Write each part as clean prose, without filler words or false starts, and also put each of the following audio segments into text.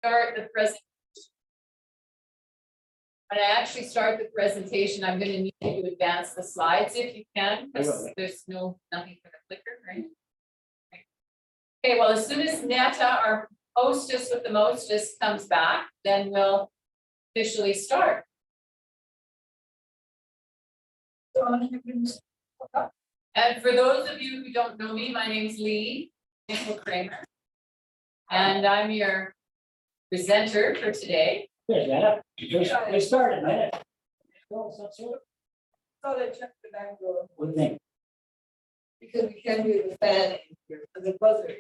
start the presentation. When I actually start the presentation, I'm going to need you to advance the slides if you can, because there's nothing for the clicker, right? Okay, well, as soon as Netta, our hostess with the mostest, comes back, then we'll officially start. And for those of you who don't know me, my name is Lea Nicoll Kramer, and I'm your presenter for today. There's Netta. We started, Netta. Thought I checked the back door What do you think? because we can't hear the fan in here and the buzzer.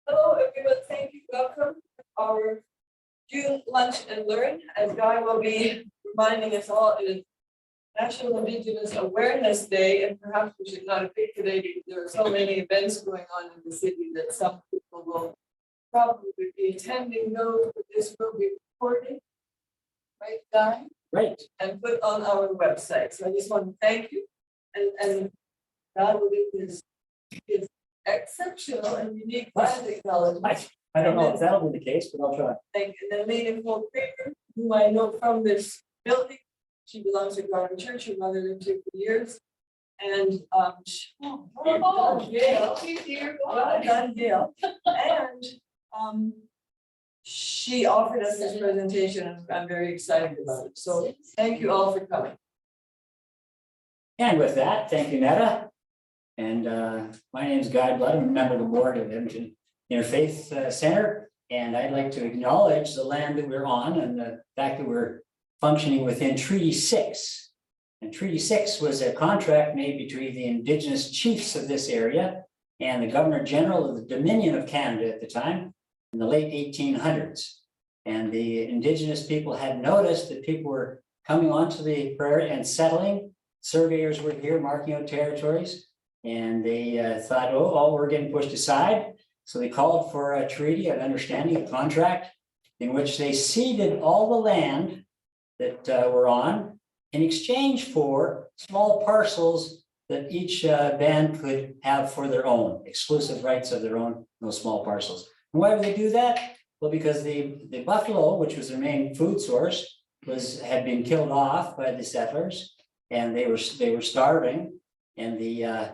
Hello, everyone. Thank you. Welcome to our June Lunch and Learn. As Guy will be reminding us all, it is National Indigenous Awareness Day, and perhaps we should not pick today because there are so many events going on in the city that some people will probably be attending. Those, but this will be recorded, right, Guy? Right. And put on our website. So I just want to thank you. And God will give his exceptional and unique land acknowledgement. I don't know if that'll be the case, but I'll try. Thank you. And then Lea Nicoll Kramer, whom I know from this building. She belongs to Garden Church. Her mother lived here for years. And Gail, dear God. done Gail. And she offered us this presentation, and I'm very excited about it. So thank you all for coming. And with that, thank you, Netta. And my name is Guy Blood. I'm a member of the board of Edmonton Interfaith Center. And I'd like to acknowledge the land that we're on and the fact that we're functioning within Treaty 6. And Treaty 6 was a contract made between the Indigenous chiefs of this area and the Governor General of the Dominion of Canada at the time in the late 1800s. And the Indigenous people had noticed that people were coming onto the prairie and settling. Surveyors were here marking out territories, and they thought, oh, we're getting pushed aside. So they called for a treaty, an understanding, a contract, in which they ceded all the land that we're on in exchange for small parcels that each band could have for their own, exclusive rights of their own, those small parcels. And why would they do that? Well, because the buffalo, which was their main food source, had been killed off by the settlers, and they were starving, and the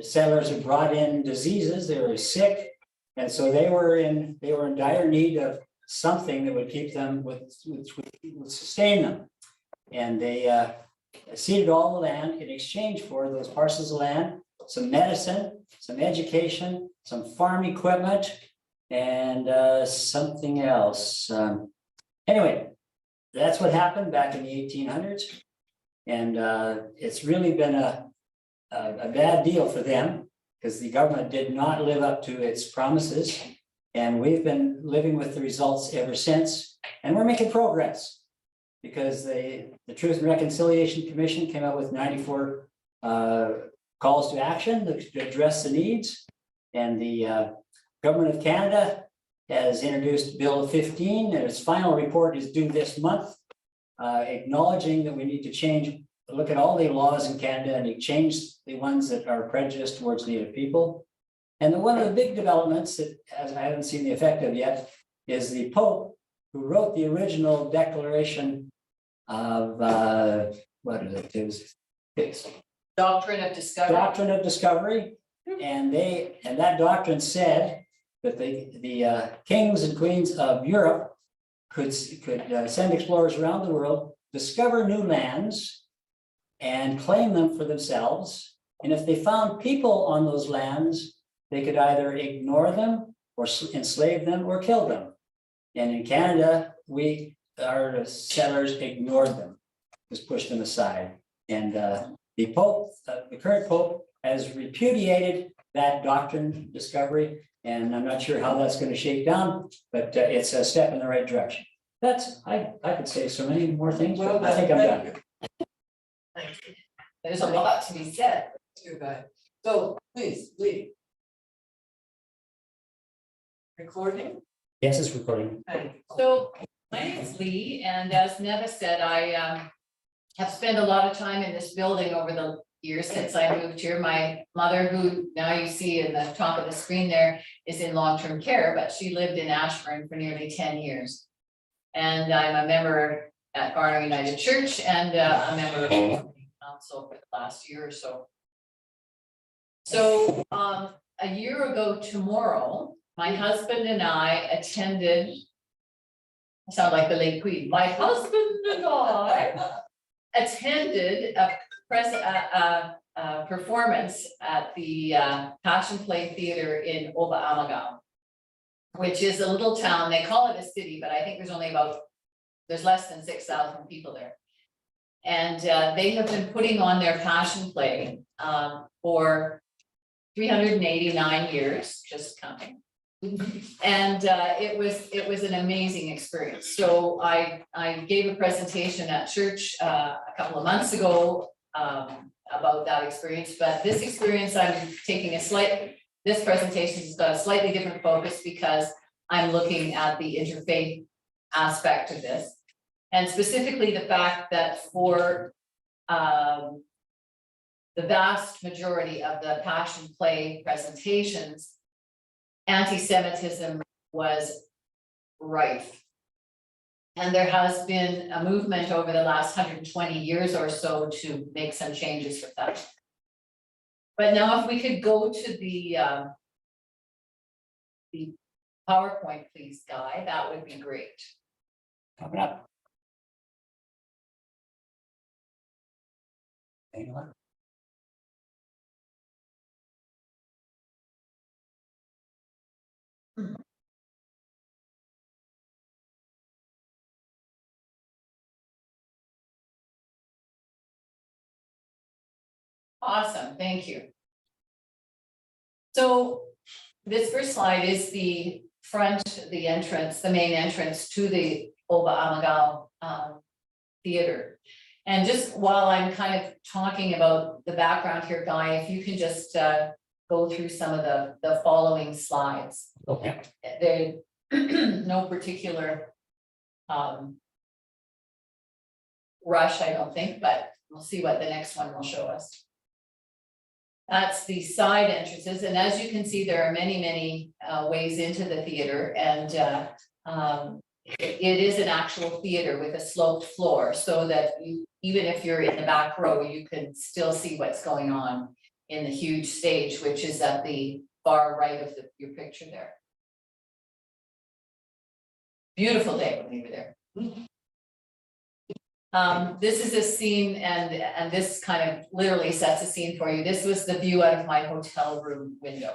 settlers had brought in diseases. They were sick, and so they were in dire need of something that would keep them, would sustain them. And they ceded all the land in exchange for those parcels of land, some medicine, some education, some farm equipment, and something else. Anyway, that's what happened back in the 1800s. And it's really been a bad deal for them because the government did not live up to its promises. And we've been living with the results ever since. And we're making progress because the Truth and Reconciliation Commission came out with 94 calls to action to address the needs. And the Government of Canada has introduced Bill 15, and its final report is due this month, acknowledging that we need to look at all the laws in Canada and change the ones that are prejudiced towards Native people. And one of the big developments that I haven't seen the effect of yet is the Pope, who wrote the original Declaration of what is it? It's Doctrine of Discovery. Doctrine of Discovery, and that doctrine said that the kings and queens of Europe could send explorers around the world, discover new lands, and claim them for themselves. And if they found people on those lands, they could either ignore them or enslave them or kill them. And in Canada, our settlers ignored them, just pushed them aside. And the Pope, the current Pope, has repudiated that doctrine discovery. And I'm not sure how that's going to shake down, but it's a step in the right direction. I could say so many more things, but I think I'm done. Thank you. There's a lot to be said. Too bad. So please, Lea. Recording? Yes, it's recording. Thank you. So my name is Lea, and as Netta said, I have spent a lot of time in this building over the years since I moved here. My mother, who now you see in the top of the screen there, is in long-term care, but she lived in Ashburn for nearly 10 years. And I'm a member at Barno United Church and a member of the council for the last year or so. So a year ago tomorrow, my husband and I attended, I sound like the late Queen, my husband and I attended a performance at the Passion Play Theater in Oberammergau, which is a little town. They call it a city, but I think there's less than 6,000 people there. And they have been putting on their Passion Play for 389 years, just counting. And it was an amazing experience. So I gave a presentation at church a couple of months ago about that experience, but this experience I'm taking this presentation has got a slightly different focus because I'm looking at the interfaith aspect of this. And specifically the fact that for the vast majority of the Passion Play presentations, antisemitism was rife. And there has been a movement over the last 120 years or so to make some changes with that. But now if we could go to the PowerPoint, please, Guy, that would be great. Coming up. Hang on. Awesome, thank you. So this first slide is the entrance, the main entrance to the Oberammergau Theater. And just while I'm kind of talking about the background here, Guy, if you can just go through some of the following slides. Okay. There's no particular rush, I don't think, but we'll see what the next one will show us. That's the side entrances, and as you can see, there are many ways into the theater, and it is an actual theater with a sloped floor, so that even if you're in the back row, you can still see what's going on in the huge stage, which is at the far right of your picture there. Beautiful day when we were there. This is a scene, and this kind of literally sets a scene for you. This was the view out of my hotel room window.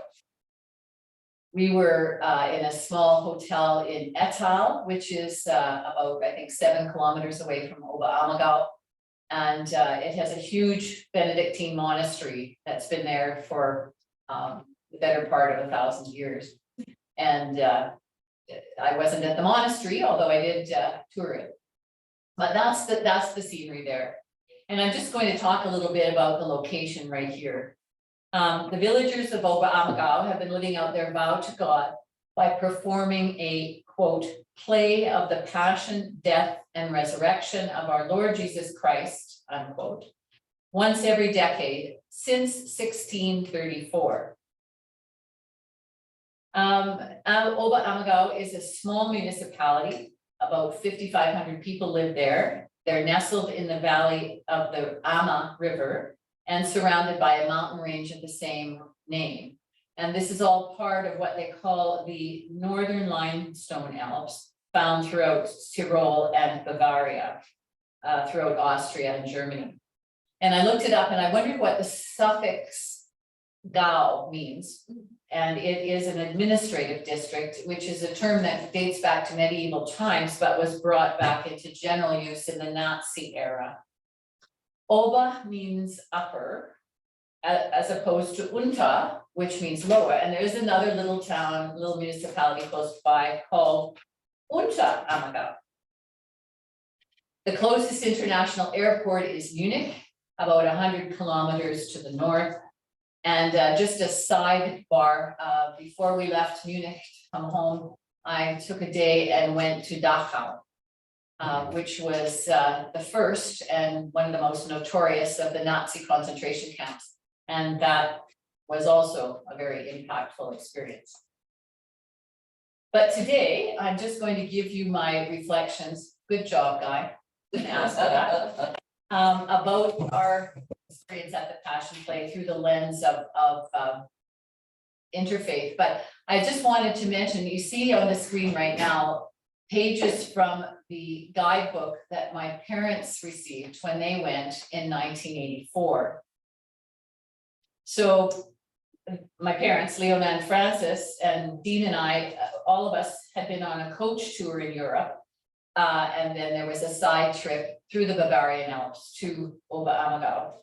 We were in a small hotel in Ettal, which is about, I think, 7 kilometers away from Oberammergau. And it has a huge Benedictine monastery that's been there for the better part of 1,000 years. And I wasn't at the monastery, although I did tour it. But that's the scenery there. And I'm just going to talk a little bit about the location right here. The villagers of Oberammergau have been living out their vow to God by performing a, quote, play of the passion, death, and resurrection of our Lord Jesus Christ, unquote, once every decade since 1634. Oberammergau is a small municipality. About 5,500 people live there. They're nestled in the valley of the Ammer River and surrounded by a mountain range of the same name. And this is all part of what they call the Northern Limestone Alps, found throughout Tyrol and Bavaria, throughout Austria and Germany. And I looked it up and I wondered what the suffix Gau means. And it is an administrative district, which is a term that dates back to medieval times, but was brought back into general use in the Nazi era. Ober means upper, as opposed to unter, which means lower. And there's another little town, little municipality close by called Unterammergau. The closest international airport is Munich, about 100 kilometers to the north. And just a sidebar, before we left Munich to come home, I took a day and went to Dachau. which was the first and one of the most notorious of the Nazi concentration camps. And that was also a very impactful experience. But today, I'm just going to give you my reflections. Good job, Guy. Didn't ask for that. About our experience at the Passion Play through the lens of interfaith. But I just wanted to mention, you see on the screen right now, pages from the guidebook that my parents received when they went in 1984. So my parents, Leo and Francis, and Dean and I, all of us had been on a coach tour in Europe. And then there was a side trip through the Bavarian Alps to Oberammergau.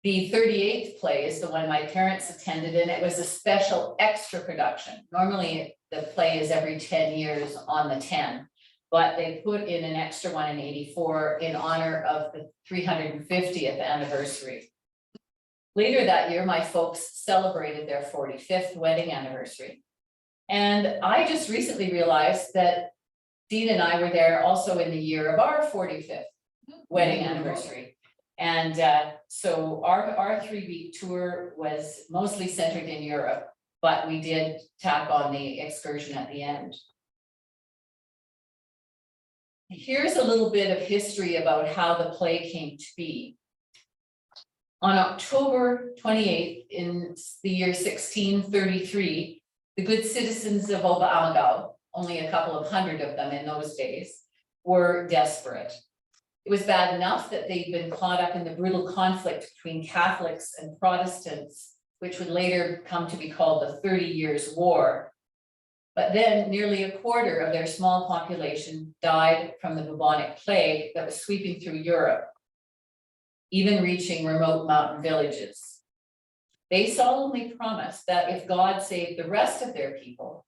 The 38th play is the one my parents attended, and it was a special extra production. Normally the play is every 10 years on the 10, but they put in an extra one in 84 in honor of the 350th anniversary. Later that year, my folks celebrated their 45th wedding anniversary. And I just recently realized that Dean and I were there also in the year of our 45th wedding anniversary. And so our 3-week tour was mostly centered in Europe, but we did tack on the excursion at the end. Here's a little bit of history about how the play came to be. On October 28th in the year 1633, the good citizens of Oberammergau, only a couple of hundred of them in those days, were desperate. It was bad enough that they'd been caught up in the brutal conflict between Catholics and Protestants, which would later come to be called the 30 Years' War. But then nearly a quarter of their small population died from the bubonic plague that was sweeping through Europe, even reaching remote mountain villages. They solemnly promised that if God saved the rest of their people,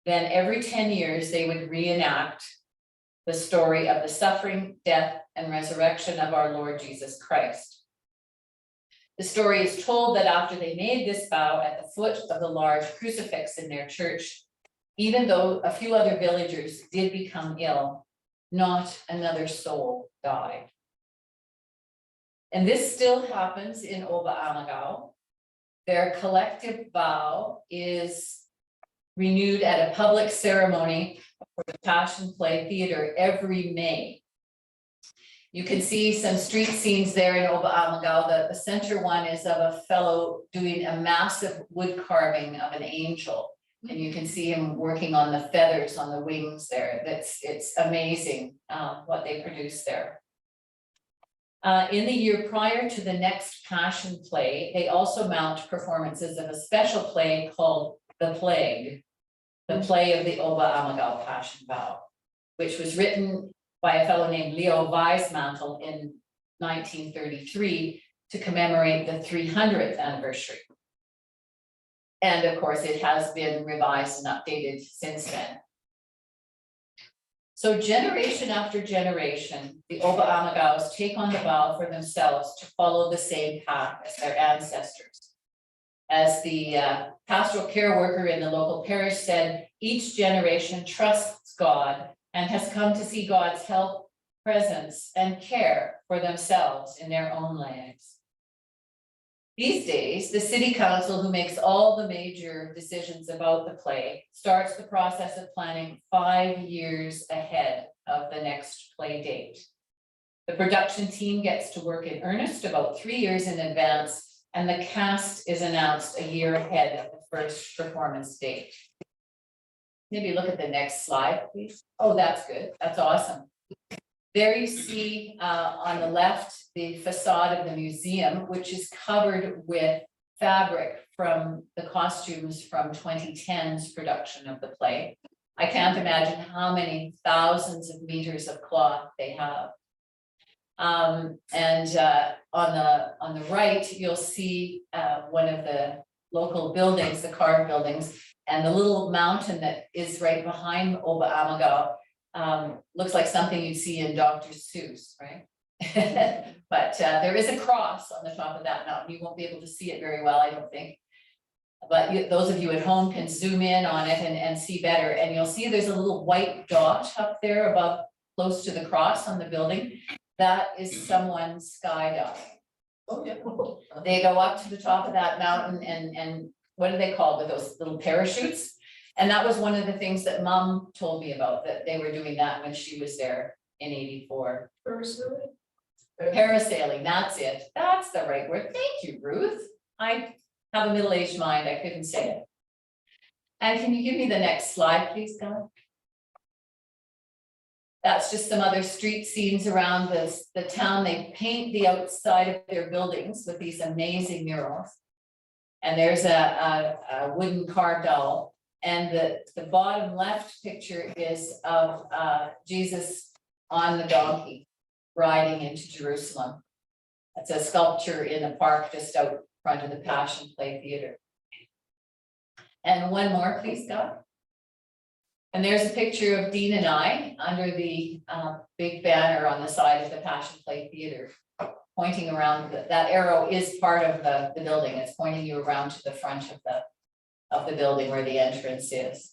then every 10 years they would reenact the story of the suffering, death, and resurrection of our Lord Jesus Christ. The story is told that after they made this vow at the foot of the large crucifix in their church, even though a few other villagers did become ill, not another soul died. And this still happens in Oberammergau. Their collective vow is renewed at a public ceremony for the Passion Play Theater every May. You can see some street scenes there in Oberammergau. The center one is of a fellow doing a massive wood carving of an angel. And you can see him working on the feathers on the wings there. It's amazing what they produce there. In the year prior to the next Passion Play, they also mount performances of a special play called The Plague, the play of the Oberammergau Passion Vow, which was written by a fellow named Leo Weismantel in 1933 to commemorate the 300th anniversary. And of course, it has been revised and updated since then. So generation after generation, the Oberammergaus take on the vow for themselves to follow the same path as their ancestors. As the pastoral care worker in the local parish said, each generation trusts God and has come to see God's help, presence, and care for themselves in their own lives. These days, the city council, who makes all the major decisions about the play, starts the process of planning 5 years ahead of the next play date. The production team gets to work in earnest about 3 years in advance, and the cast is announced a year ahead of the first performance date. Maybe look at the next slide, please. Oh, that's good. That's awesome. There you see on the left, the facade of the museum, which is covered with fabric from the costumes from 2010's production of the play. I can't imagine how many thousands of meters of cloth they have. On the right, you'll see one of the local buildings, the carved buildings, and the little mountain that is right behind Oberammergau looks like something you'd see in Dr. Seuss, right? But there is a cross on the top of that mountain. You won't be able to see it very well, I don't think. But those of you at home can zoom in on it and see better. And you'll see there's a little white dot up there above close to the cross on the building, that is someone skydiving. Oh, yeah. They go up to the top of that mountain and what do they call it, those little parachutes? And that was one of the things that Mom told me about, that they were doing that when she was there in '84. Personally. Parasailing, that's it. That's the right word. Thank you, Ruth. I have a middle-aged mind. I couldn't say it. And can you give me the next slide, please, Guy? That's just some other street scenes around the town. They paint the outside of their buildings with these amazing murals. And there's a wooden carved owl. And the bottom left picture is of Jesus on the donkey riding into Jerusalem. It's a sculpture in the park just out front of the Passion Play Theater. And one more, please, Scott. And there's a picture of Dean and I under the big banner on the side of the Passion Play Theater, pointing around. That arrow is part of the building. It's pointing you around to the front of the building where the entrance is.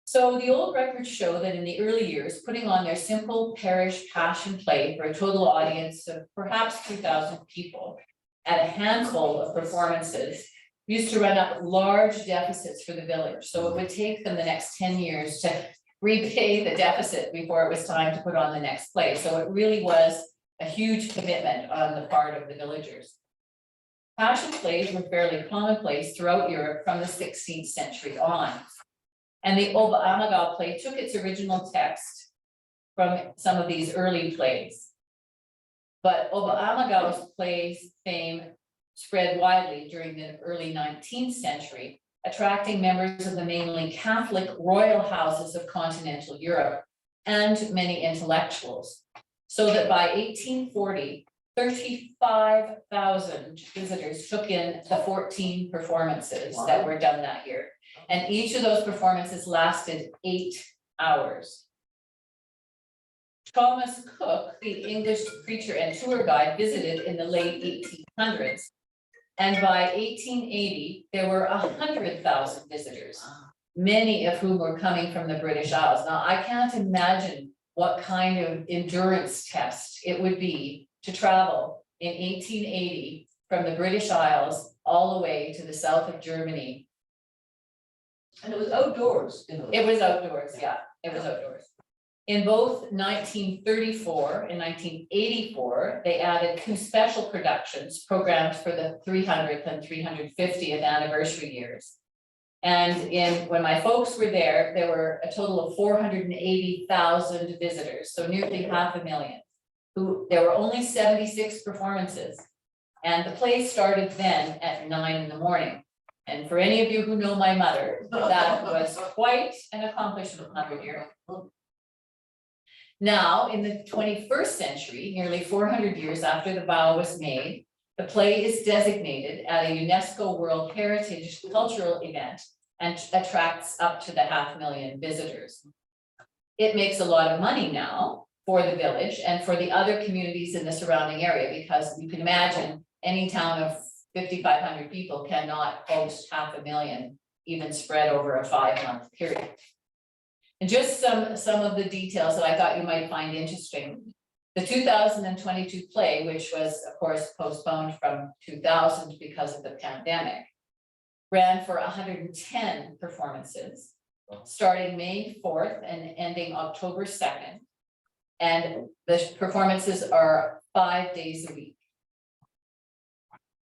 So the old records show that in the early years, putting on their simple parish passion play for a total audience of perhaps 2,000 people at a handful of performances used to run up large deficits for the village. So it would take them the next 10 years to repay the deficit before it was time to put on the next play. So it really was a huge commitment on the part of the villagers. Passion plays were fairly commonplace throughout Europe from the 16th century on. And the Oberammergau play took its original text from some of these early plays. But Oberammergau's plays fame spread widely during the early 19th century, attracting members of the mainly Catholic royal houses of continental Europe and many intellectuals. So that by 1840, 35,000 visitors took in the 14 performances that were done that year. And each of those performances lasted 8 hours. Thomas Cook, the English preacher and tour guide, visited in the late 1800s. And by 1880, there were 100,000 visitors, many of whom were coming from the British Isles. Now, I can't imagine what kind of endurance test it would be to travel in 1880 from the British Isles all the way to the south of Germany. And it was outdoors. It was outdoors, yeah, it was outdoors. In both 1934 and 1984, they added 2 special productions programmed for the 300th and 350th anniversary years. And when my folks were there, there were a total of 480,000 visitors, so nearly 500,000. There were only 76 performances, and the play started then at 9 in the morning. And for any of you who know my mother, that was quite an accomplishment 100 years ago. Now, in the 21st century, nearly 400 years after the vow was made, the play is designated at a UNESCO World Heritage Cultural event and attracts up to the 500,000 visitors. It makes a lot of money now for the village and for the other communities in the surrounding area, because you can imagine any town of 5,500 people cannot host 500,000, even spread over a 5-month period. And just some of the details that I thought you might find interesting. The 2022 play, which was of course postponed from 2000 because of the pandemic, ran for 110 performances, starting May 4th and ending October 2nd. And the performances are 5 days a week.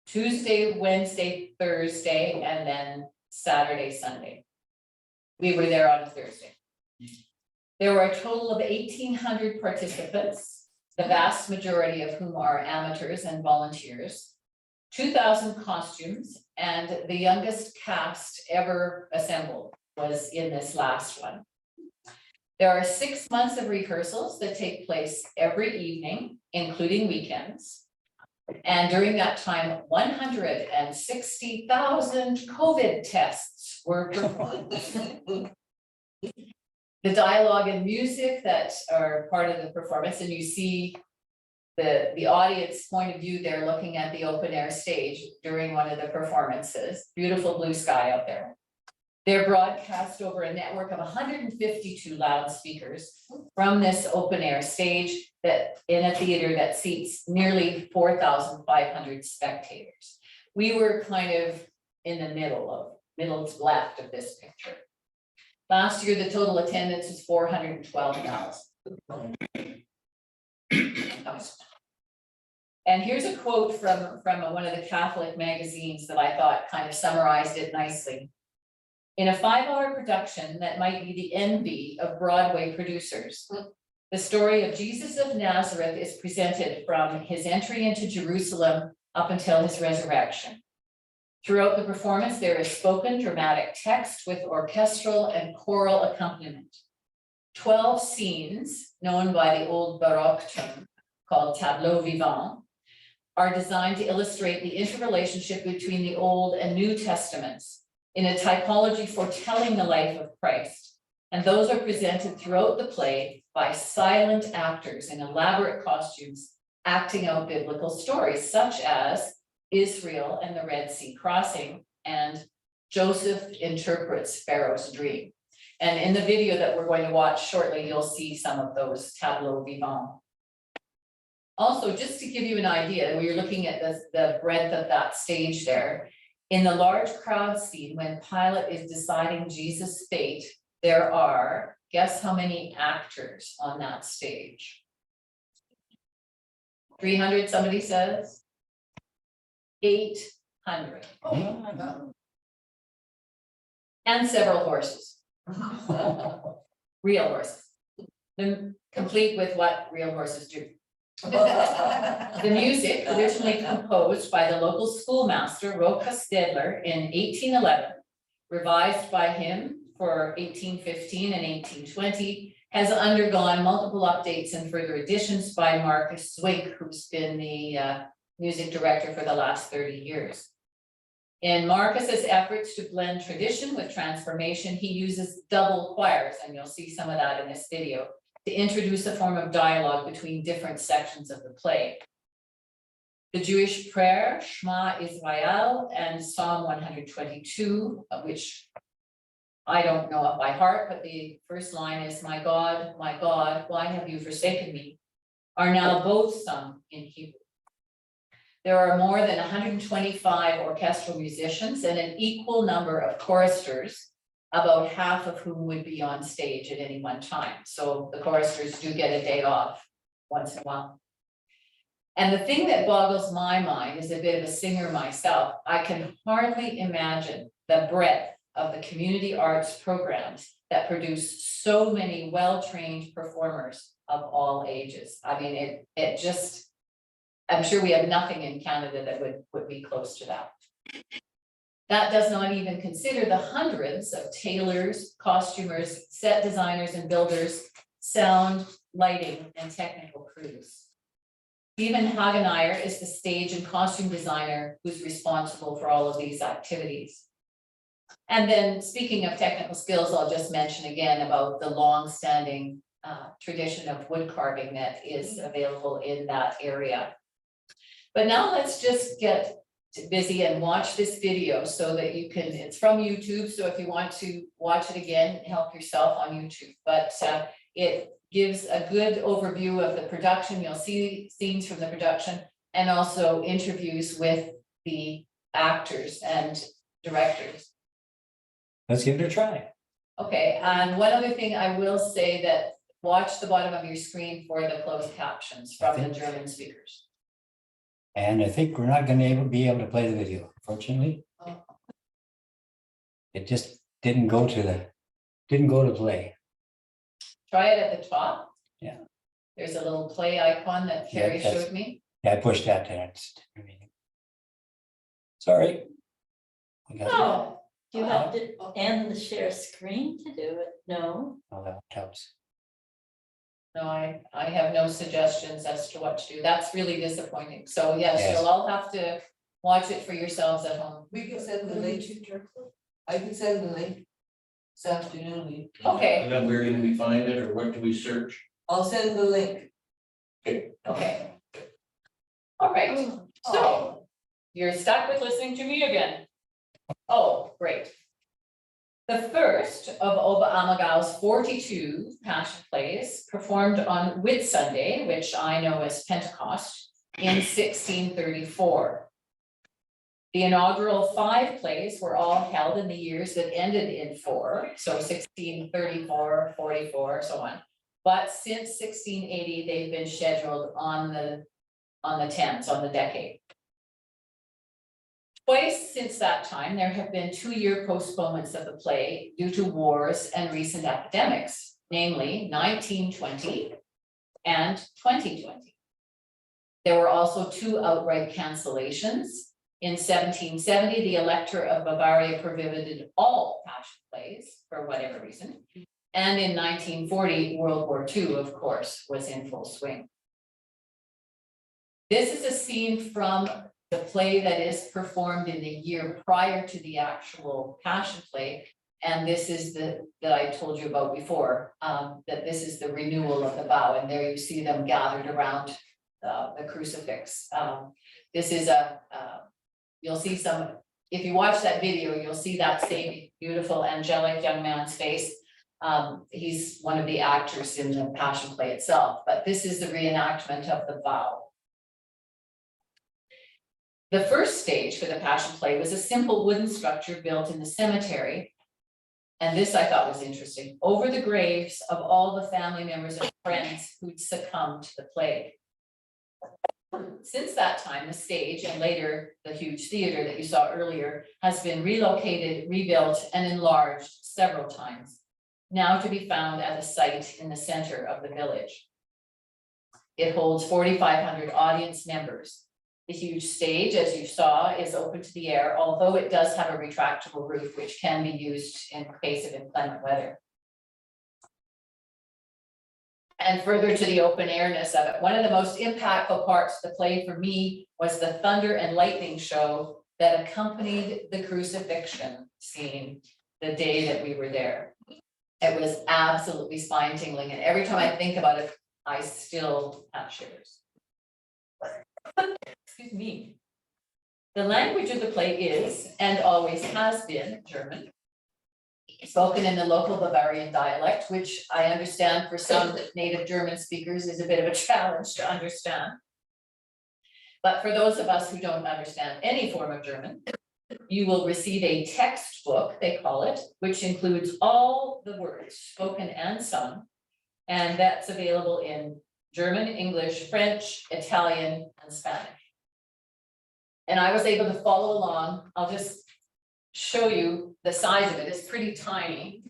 Tuesday, Wednesday, Thursday, and then Saturday, Sunday. We were there on a Thursday. There were a total of 1,800 participants, the vast majority of whom are amateurs and volunteers, 2,000 costumes, and the youngest cast ever assembled was in this last one. There are 6 months of rehearsals that take place every evening, including weekends. And during that time, 160,000 COVID tests were performed. The dialogue and music that are part of the performance, and you see the audience point of view there looking at the open air stage during one of the performances. Beautiful blue sky out there. They're broadcast over a network of 152 loudspeakers from this open air stage that in a theater that seats nearly 4,500 spectators. We were kind of in the middle left of this picture. Last year, the total attendance was 412,000. And here's a quote from one of the Catholic magazines that I thought kind of summarized it nicely. In a 5-hour production that might be the envy of Broadway producers, the story of Jesus of Nazareth is presented from his entry into Jerusalem up until his resurrection. Throughout the performance, there is spoken dramatic text with orchestral and choral accompaniment. 12 scenes, known by the old Baroque term called tableau vivant, are designed to illustrate the interrelationship between the Old and New Testaments in a typology foretelling the life of Christ. And those are presented throughout the play by silent actors in elaborate costumes, acting out biblical stories such as Israel and the Red Sea crossing, and Joseph interprets Pharaoh's dream. And in the video that we're going to watch shortly, you'll see some of those tableaux vivants. Also, just to give you an idea, we are looking at the breadth of that stage there. In the large crowd scene, when Pilate is deciding Jesus' fate, there are, guess how many actors on that stage? 300, somebody says? 800. And several horses. Real horses. Complete with what real horses do. The music, originally composed by the local schoolmaster Rocha Stedler in 1811, revised by him for 1815 and 1820, has undergone multiple updates and further additions by Marcus Zwink, who's been the music director for the last 30 years. In Marcus's efforts to blend tradition with transformation, he uses double choirs, and you'll see some of that in this video, to introduce a form of dialogue between different sections of the play. The Jewish prayer, Shema Israel, and Psalm 122, which I don't know it by heart, but the first line is, my God, why have you forsaken me?" are now both sung in Hebrew. There are more than 125 orchestral musicians and an equal number of choristers, about half of whom would be on stage at any one time. So the choristers do get a day off once in a while. And the thing that boggles my mind, as a bit of a singer myself, I can hardly imagine the breadth of the community arts programs that produce so many well-trained performers of all ages. I mean, it just, I'm sure we have nothing in Canada that would be close to that. That does not even consider the hundreds of tailors, costumers, set designers and builders, sound, lighting, and technical crews. Stephen Hagenayer is the stage and costume designer who's responsible for all of these activities. And then, speaking of technical skills, I'll just mention again about the long-standing tradition of wood carving that is available in that area. But now let's just get busy and watch this video so that you can, it's from YouTube, so if you want to watch it again, help yourself on YouTube. But it gives a good overview of the production. You'll see scenes from the production and also interviews with the actors and directors. Let's give it a try. Okay, and one other thing I will say, that watch the bottom of your screen for the closed captions from the German speakers. And I think we're not going to be able to play the video, unfortunately. Oh. It just didn't go to play. Try it at the top. Yeah. There's a little play icon that Carrie showed me. Yeah, I pushed that there. Sorry. Oh. Do you have to end the share screen to do it? No. Oh, that helps. No, I have no suggestions as to what to do. That's really disappointing. So yes, Yes. you'll all have to watch it for yourselves at home. We can send the link. I can send the link this afternoon. Okay, And then where do we find it, or what do we search? I'll send the link. okay. All right, so you're stuck with listening to me again. Oh, great. The first of Oberammergau's 42 passion plays performed on Whitsunday, which I know as Pentecost, in 1634. The inaugural 5 plays were all held in the years that ended in 4, so 1634, 44, so on. But since 1680, they've been scheduled on the 10s, on the decade. Twice since that time, there have been 2-year postponements of the play due to wars and recent epidemics, namely 1920 and 2020. There were also 2 outright cancellations. In 1770, the Elector of Bavaria prohibited all passion plays for whatever reason. And in 1940, World War II, of course, was in full swing. This is a scene from the play that is performed in the year prior to the actual passion play. And this is that I told you about before, that this is the renewal of the vow. And there you see them gathered around the crucifix. This is you'll see some, if you watch that video, you'll see that same beautiful angelic young man's face. He's one of the actors in the passion play itself, but this is the reenactment of the vow. The first stage for the passion play was a simple wooden structure built in the cemetery. And this I thought was interesting, over the graves of all the family members and friends who'd succumbed to the plague. Since that time, the stage and later the huge theater that you saw earlier has been relocated, rebuilt, and enlarged several times, now to be found at a site in the center of the village. It holds 4,500 audience members. The huge stage, as you saw, is open to the air, although it does have a retractable roof, which can be used in case of inclement weather. And further to the open airness of it, one of the most impactful parts of the play for me was the thunder and lightning show that accompanied the crucifixion scene the day that we were there. It was absolutely spine tingling, and every time I think about it, I still have shivers. Excuse me. The language of the play is, and always has been, German, spoken in the local Bavarian dialect, which I understand for some native German speakers is a bit of a challenge to understand. But for those of us who don't understand any form of German, you will receive a textbook, they call it, which includes all the words spoken and sung, and that's available in German, English, French, Italian, and Spanish. And I was able to follow along. I'll just show you the size of it. It's pretty tiny.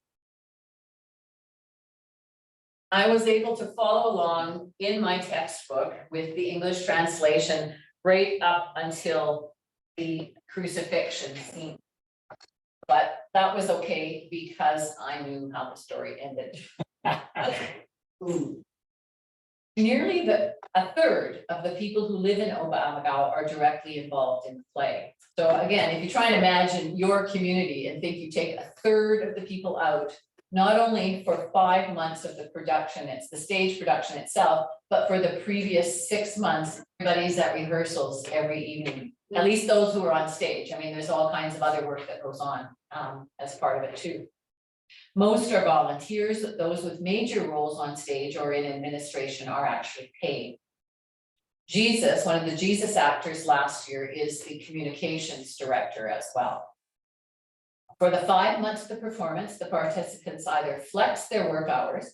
I was able to follow along in my textbook with the English translation right up until the crucifixion scene. But that was okay because I knew how the story ended. Nearly a third of the people who live in Oberammergau are directly involved in the play. So again, if you try and imagine your community and think you take a third of the people out, not only for 5 months of the production, it's the stage production itself, but for the previous 6 months, everybody's at rehearsals every evening, at least those who are on stage. I mean, there's all kinds of other work that goes on as part of it too. Most are volunteers. Those with major roles on stage or in administration are actually paid. Jesus, one of the Jesus actors last year, is the communications director as well. For the 5 months of the performance, the participants either flex their work hours,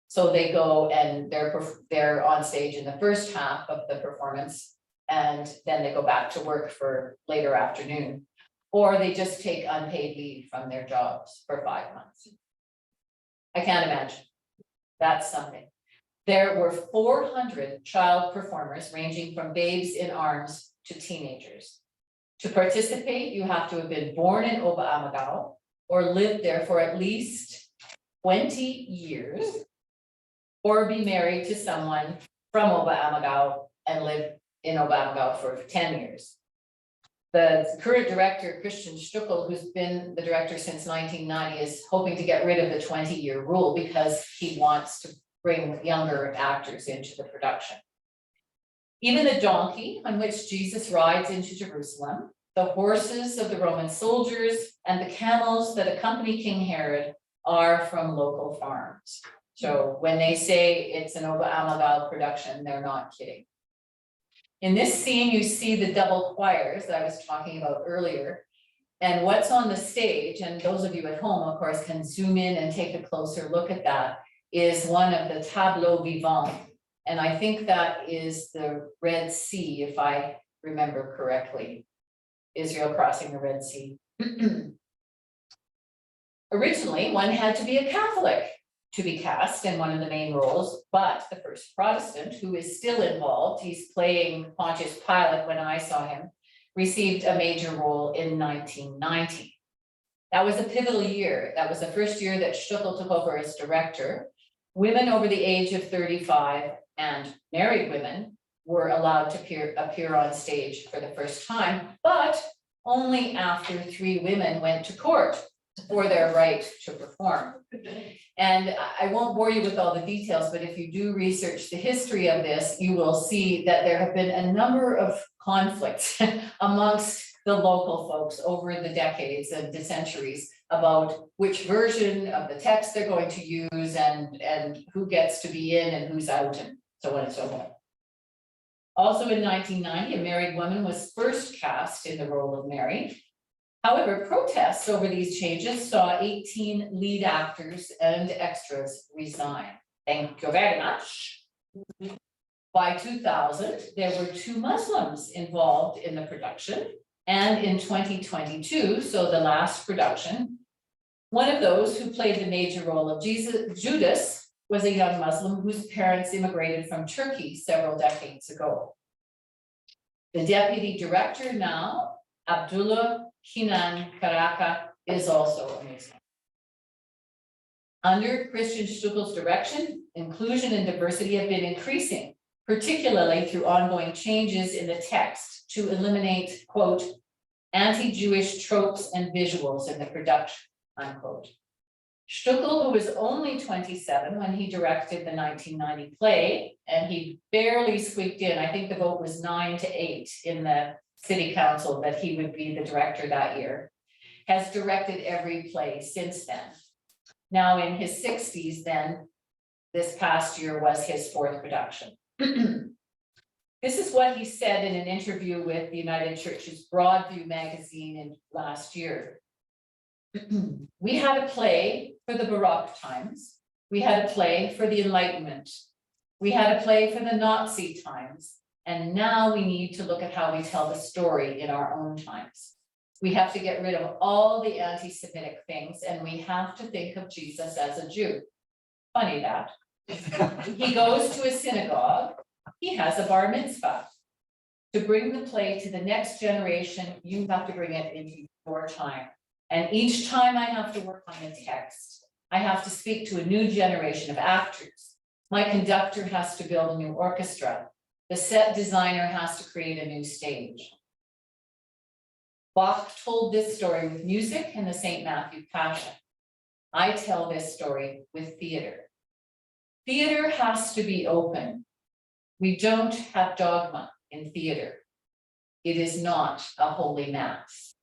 so they go and they're on stage in the first half of the performance, and then they go back to work for later afternoon, or they just take unpaid leave from their jobs for 5 months. I can't imagine. That's something. There were 400 child performers ranging from babes in arms to teenagers. To participate, you have to have been born in Oberammergau or lived there for at least 20 years, or be married to someone from Oberammergau and live in Oberammergau for 10 years. The current director, Christian Stuckl, who's been the director since 1990, is hoping to get rid of the 20-year rule because he wants to bring younger actors into the production. Even the donkey on which Jesus rides into Jerusalem, the horses of the Roman soldiers, and the camels that accompany King Herod are from local farms. So when they say it's an Oberammergau production, they're not kidding. In this scene, you see the double choirs that I was talking about earlier. And what's on the stage, and those of you at home, of course, can zoom in and take a closer look at that, is one of the tableaux vivants. And I think that is the Red Sea, if I remember correctly. Israel crossing the Red Sea. Originally, one had to be a Catholic to be cast in one of the main roles, but the first Protestant, who is still involved, he's playing Pontius Pilate when I saw him, received a major role in 1990. That was a pivotal year. That was the first year that Stückl took over as director. Women over the age of 35 and married women were allowed to appear on stage for the first time, but only after 3 women went to court for their right to perform. And I won't bore you with all the details, but if you do research the history of this, you will see that there have been a number of conflicts amongst the local folks over the decades and the centuries about which version of the text they're going to use and who gets to be in and who's out and so on and so forth. Also in 1990, a married woman was first cast in the role of Mary. However, protests over these changes saw 18 lead actors and extras resign. Thank you very much. By 2000, there were 2 Muslims involved in the production. And in 2022, so the last production, one of those who played the major role of Judas was a young Muslim whose parents immigrated from Turkey several decades ago. The deputy director now, Abdullah Kinan Karaka, is also amazing. Under Christian Stuckl's direction, inclusion and diversity have been increasing, particularly through ongoing changes in the text to eliminate, quote, anti-Jewish tropes and visuals in the production, unquote. Stückl, who was only 27 when he directed the 1990 play, and he barely squeaked in, I think the vote was 9-8 in the city council that he would be the director that year, has directed every play since then. Now in his 60s then, this past year was his 4th production. This is what he said in an interview with the United Church's Broadview magazine in last year. We had a play for the Baroque times. We had a play for the Enlightenment. We had a play for the Nazi times. And now we need to look at how we tell the story in our own times. We have to get rid of all the anti-Semitic things, and we have to think of Jesus as a Jew. Funny that. He goes to a synagogue. He has a bar mitzvah. To bring the play to the next generation, you have to bring it into your time. And each time I have to work on the text, I have to speak to a new generation of actors. My conductor has to build a new orchestra. The set designer has to create a new stage. Bach told this story with music and the St. Matthew Passion. I tell this story with theater. Theater has to be open. We don't have dogma in theater. It is not a holy mass.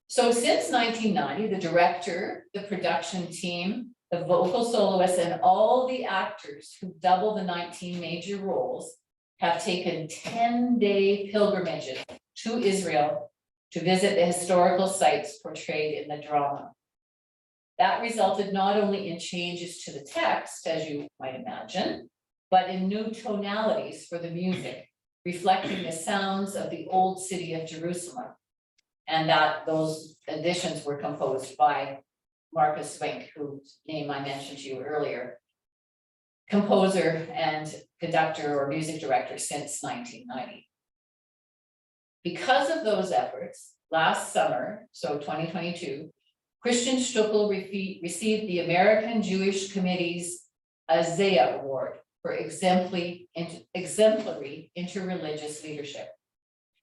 So since 1990, the director, the production team, the vocal soloists, and all the actors who double the 19 major roles have taken 10-day pilgrimages to Israel to visit the historical sites portrayed in the drama. That resulted not only in changes to the text, as you might imagine, but in new tonalities for the music, reflecting the sounds of the old city of Jerusalem. And that those additions were composed by Marcus Swink, whose name I mentioned to you earlier, composer and conductor or music director since 1990. Because of those efforts, last summer, so 2022, Christian Stuckl received the American Jewish Committee's Isaiah Award for exemplary interreligious leadership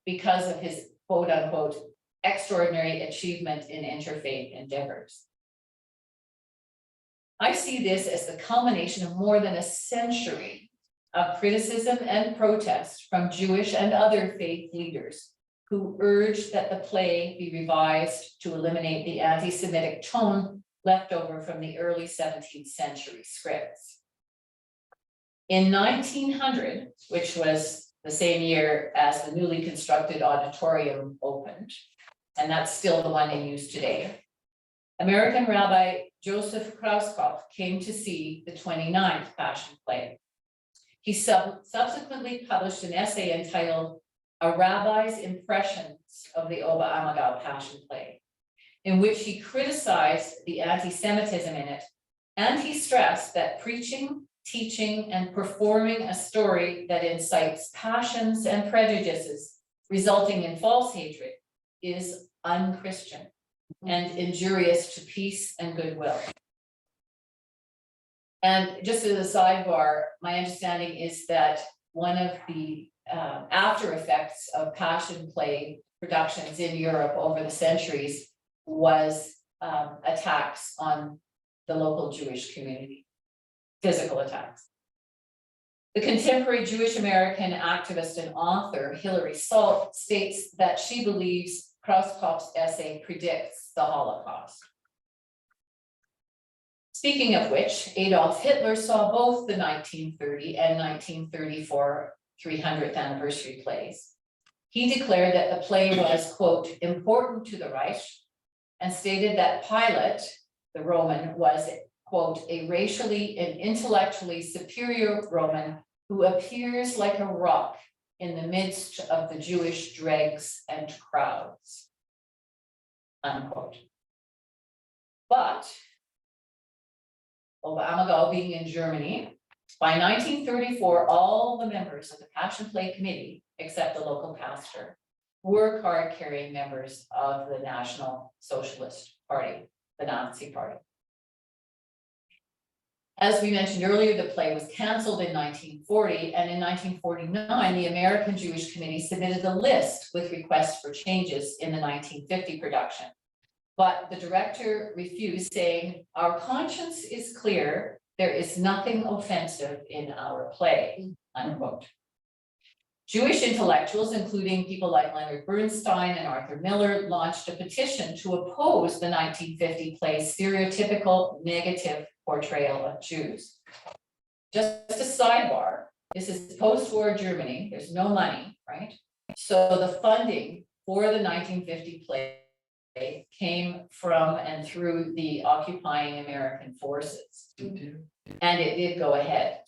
because of his quote unquote extraordinary achievement in interfaith endeavors. I see this as the culmination of more than a century of criticism and protest from Jewish and other faith leaders who urged that the play be revised to eliminate the anti-Semitic tone left over from the early 17th century scripts. In 1900, which was the same year as the newly constructed auditorium opened, and that's still the one in use today, American Rabbi Joseph Krauskopf came to see the 29th Passion Play. He subsequently published an essay entitled A Rabbi's Impressions of the Oberammergau Passion Play, in which he criticized the anti-Semitism in it, and he stressed that preaching, teaching, and performing a story that incites passions and prejudices resulting in false hatred is unchristian and injurious to peace and goodwill. And just as a sidebar, my understanding is that one of the after effects of passion play productions in Europe over the centuries was attacks on the local Jewish community, physical attacks. The contemporary Jewish American activist and author Hilary Salt states that she believes Krauskopf's essay predicts the Holocaust. Speaking of which, Adolf Hitler saw both the 1930 and 1934 300th anniversary plays. He declared that the play was, quote, important to the Reich, and stated that Pilate, the Roman, was, quote, a racially and intellectually superior Roman who appears like a rock in the midst of the Jewish dregs and crowds, unquote. But Oberammergau being in Germany, by 1934, all the members of the Passion Play Committee, except the local pastor, were card-carrying members of the National Socialist Party, the Nazi Party. As we mentioned earlier, the play was canceled in 1940, and in 1949, the American Jewish Committee submitted a list with requests for changes in the 1950 production. But the director refused, saying, "Our conscience is clear, there is nothing offensive in our play," unquote. Jewish intellectuals, including people like Leonard Bernstein and Arthur Miller, launched a petition to oppose the 1950 play's stereotypical negative portrayal of Jews. Just a sidebar, this is post-war Germany, there's no money, right? So the funding for the 1950 play came from and through the occupying American forces. And it did go ahead.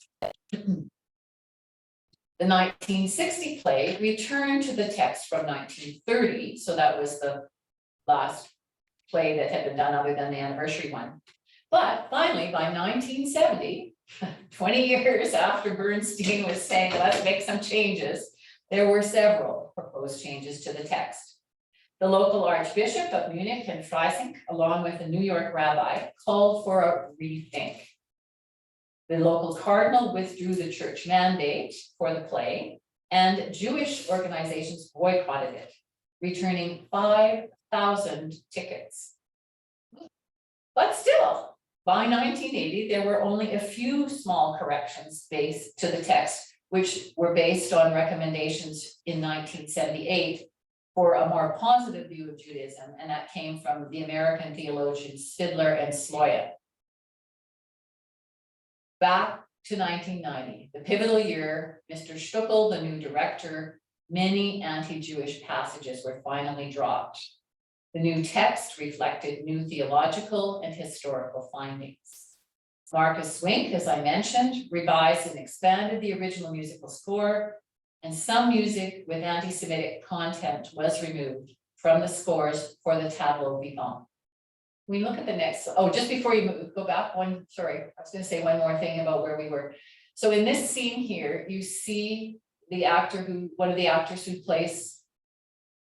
The 1960 play returned to the text from 1930, so that was the last play that had been done other than the anniversary one. But finally, by 1970, 20 years after Bernstein was saying, let's make some changes, there were several proposed changes to the text. The local Archbishop of Munich and Freising, along with a New York rabbi, called for a rethink. The local cardinal withdrew the church mandate for the play, and Jewish organizations boycotted it, returning 5,000 tickets. But still, by 1980, there were only a few small corrections based to the text, which were based on recommendations in 1978 for a more positive view of Judaism, and that came from the American theologians Spidler and Sloya. Back to 1990, the pivotal year, Mr. Stückl, the new director, many anti-Jewish passages were finally dropped. The new text reflected new theological and historical findings. Marcus Swink, as I mentioned, revised and expanded the original musical score, and some music with anti-Semitic content was removed from the scores for the tableau vivant. We look at the next, oh, just before you move, go back one, sorry, I was going to say one more thing about where we were. So in this scene here, you see the actor one of the actors who plays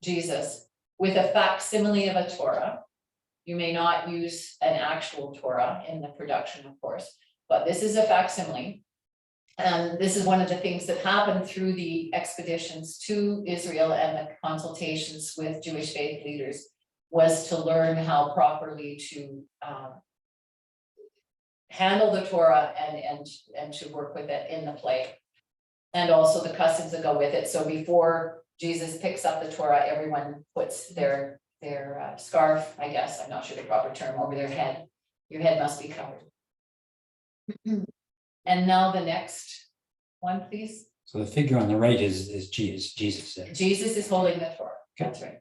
Jesus with a facsimile of a Torah. You may not use an actual Torah in the production, of course, but this is a facsimile. And this is one of the things that happened through the expeditions to Israel and the consultations with Jewish faith leaders, was to learn how properly to handle the Torah and to work with it in the play. And also the customs that go with it. So before Jesus picks up the Torah, everyone puts their scarf, I guess, I'm not sure the proper term, over their head. Your head must be covered. And now the next one, please. So the figure on the right is Jesus there. Jesus is holding the Torah, that's right.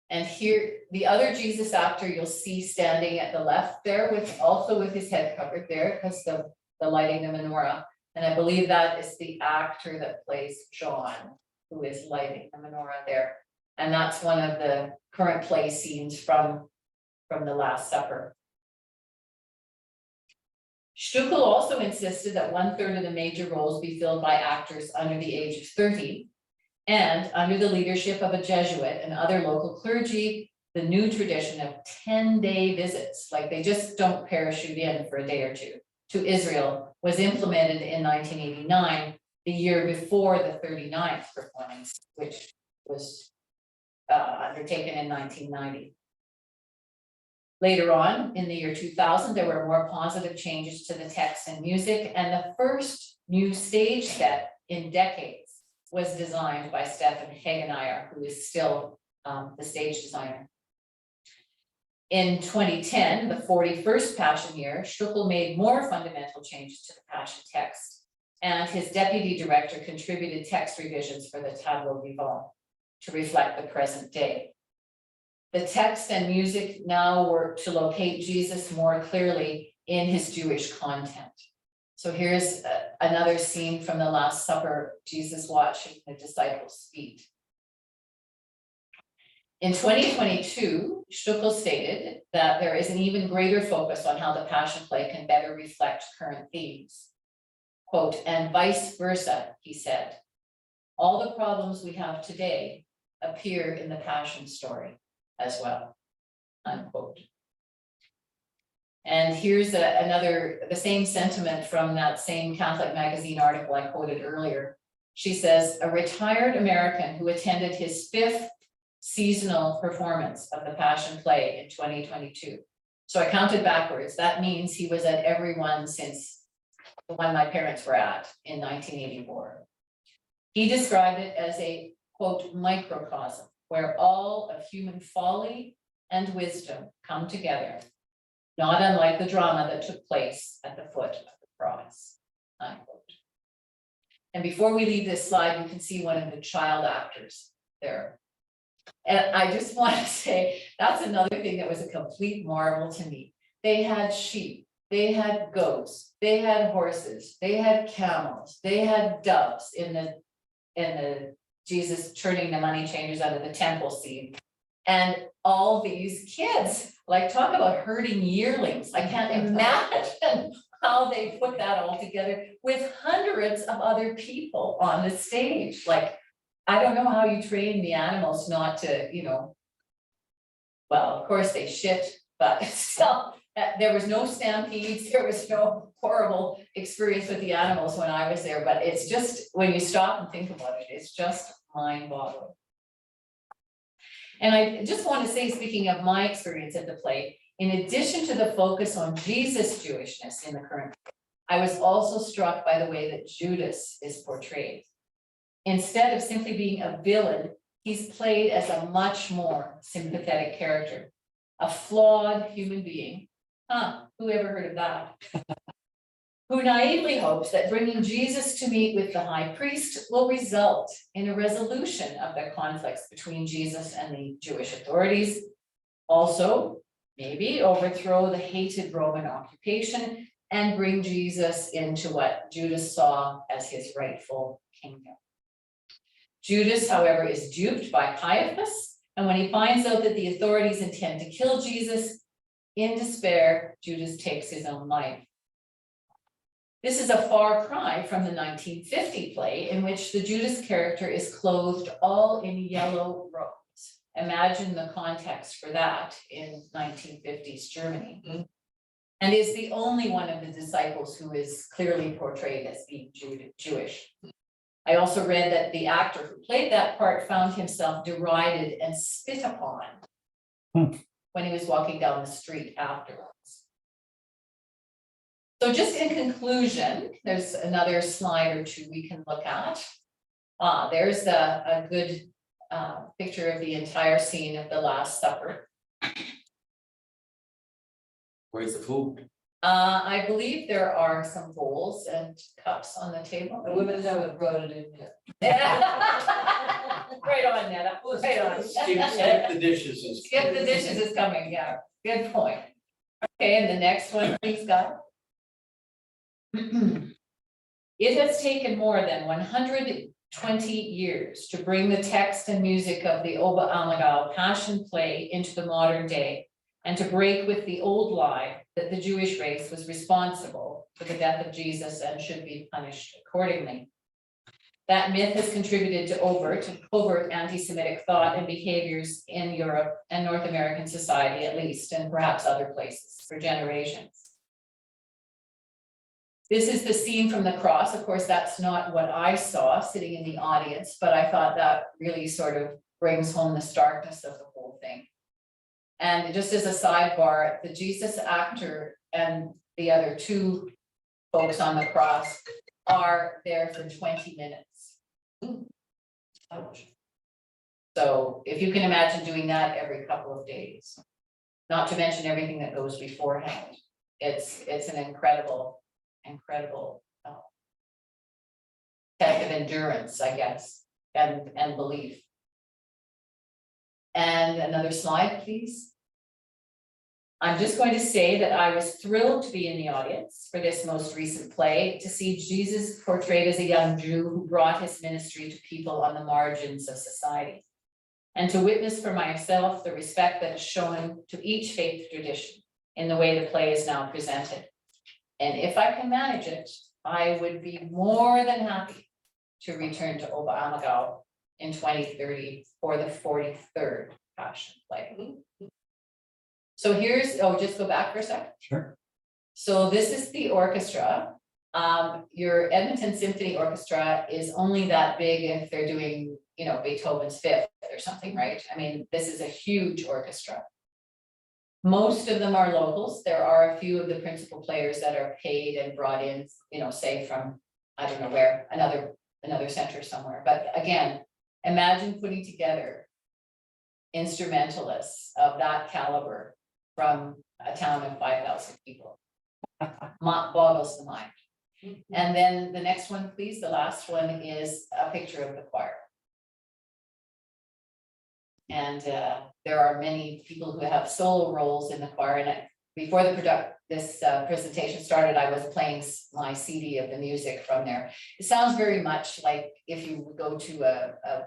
And here, the other Jesus actor you'll see standing at the left there with his head covered there, because the lighting the menorah. And I believe that is the actor that plays John, who is lighting the menorah there. And that's one of the current play scenes from the Last Supper. Stückl also insisted that 1/3 of the major roles be filled by actors under the age of 30. And under the leadership of a Jesuit and other local clergy, the new tradition of 10-day visits, like they just don't parachute in for a day or two, to Israel was implemented in 1989, the year before the 39th performance, which was undertaken in 1990. Later on, in the year 2000, there were more positive changes to the text and music, and the first new stage set in decades was designed by Stefan Hagenayer, who is still the stage designer. In 2010, the 41st Passion year, Stückl made more fundamental changes to the Passion text, and his deputy director contributed text revisions for the tableau vivant to reflect the present day. The text and music now work to locate Jesus more clearly in his Jewish content. So here's another scene from the Last Supper, Jesus watching the disciples' feet. In 2022, Stückl stated that there is an even greater focus on how the Passion Play can better reflect current themes. Quote, and vice versa, he said. All the problems we have today appear in the Passion story as well, unquote. And here's the same sentiment from that same Catholic magazine article I quoted earlier. She says, a retired American who attended his 5th seasonal performance of the Passion Play in 2022. So I counted backwards. That means he was at every one since the one my parents were at in 1984. He described it as a, quote, microcosm, where all of human folly and wisdom come together, not unlike the drama that took place at the foot of the cross, unquote. And before we leave this slide, you can see one of the child actors there. And I just want to say, that's another thing that was a complete marvel to me. They had sheep, they had goats, they had horses, they had camels, they had doves in the Jesus turning the money changers out of the temple scene. And all these kids, like, talk about herding yearlings. I can't imagine how they put that all together with hundreds of other people on the stage. Like, I don't know how you train the animals not to, well, of course they shit, but still, there was no stampedes, there was no horrible experience with the animals when I was there, but it's just, when you stop and think about it, it's just mind-boggling. And I just want to say, speaking of my experience at the play, in addition to the focus on Jesus' Jewishness in the current, I was also struck by the way that Judas is portrayed. Instead of simply being a villain, he's played as a much more sympathetic character, a flawed human being. Who ever heard of that? Who naively hopes that bringing Jesus to meet with the high priest will result in a resolution of the conflicts between Jesus and the Jewish authorities. Also, maybe overthrow the hated Roman occupation and bring Jesus into what Judas saw as his rightful kingdom. Judas, however, is duped by Caiaphas, and when he finds out that the authorities intend to kill Jesus, in despair, Judas takes his own life. This is a far cry from the 1950 play in which the Judas character is clothed all in yellow robes. Imagine the context for that in 1950s Germany. Mm-hmm. And is the only one of the disciples who is clearly portrayed as being Jewish. I also read that the actor who played that part found himself derided and spit upon when he was walking down the street afterwards. So just in conclusion, there's another slide or two we can look at. There's a good picture of the entire scene of the Last Supper. Where's the food? I believe there are some bowls and cups on the table. The women haven't brought it in yet. Right on, Netta, right on. Skip the dishes and. Skip the dishes is coming, yeah, good point. Okay, and the next one, please, Guy. It has taken more than 120 years to bring the text and music of the Oberammergau Passion Play into the modern day, and to break with the old lie that the Jewish race was responsible for the death of Jesus and should be punished accordingly. That myth has contributed to overt and covert anti-Semitic thought and behaviors in Europe and North American society, at least, and perhaps other places for generations. This is the scene from the cross. Of course, that's not what I saw sitting in the audience, but I thought that really sort of brings home the starkness of the whole thing. And just as a sidebar, the Jesus actor and the other two folks on the cross are there for 20 minutes. So if you can imagine doing that every couple of days, not to mention everything that goes beforehand, it's an incredible test of endurance, I guess, and belief. And another slide, please. I'm just going to say that I was thrilled to be in the audience for this most recent play, to see Jesus portrayed as a young Jew who brought his ministry to people on the margins of society, and to witness for myself the respect that is shown to each faith tradition in the way the play is now presented. And if I can manage it, I would be more than happy to return to Oberammergau in 2030 for the 43rd Passion Play. So here's, just go back for a second. Sure. So this is the orchestra. Your Edmonton Symphony Orchestra is only that big if they're doing, Beethoven's Fifth or something, right? I mean, this is a huge orchestra. Most of them are locals. There are a few of the principal players that are paid and brought in, say from, I don't know where, another center somewhere. But again, imagine putting together instrumentalists of that caliber from a town of 5,000 people. Boggles the mind. And then the next one, please, the last one is a picture of the choir. And there are many people who have solo roles in the choir. And before this presentation started, I was playing my CD of the music from there. It sounds very much like if you would go to a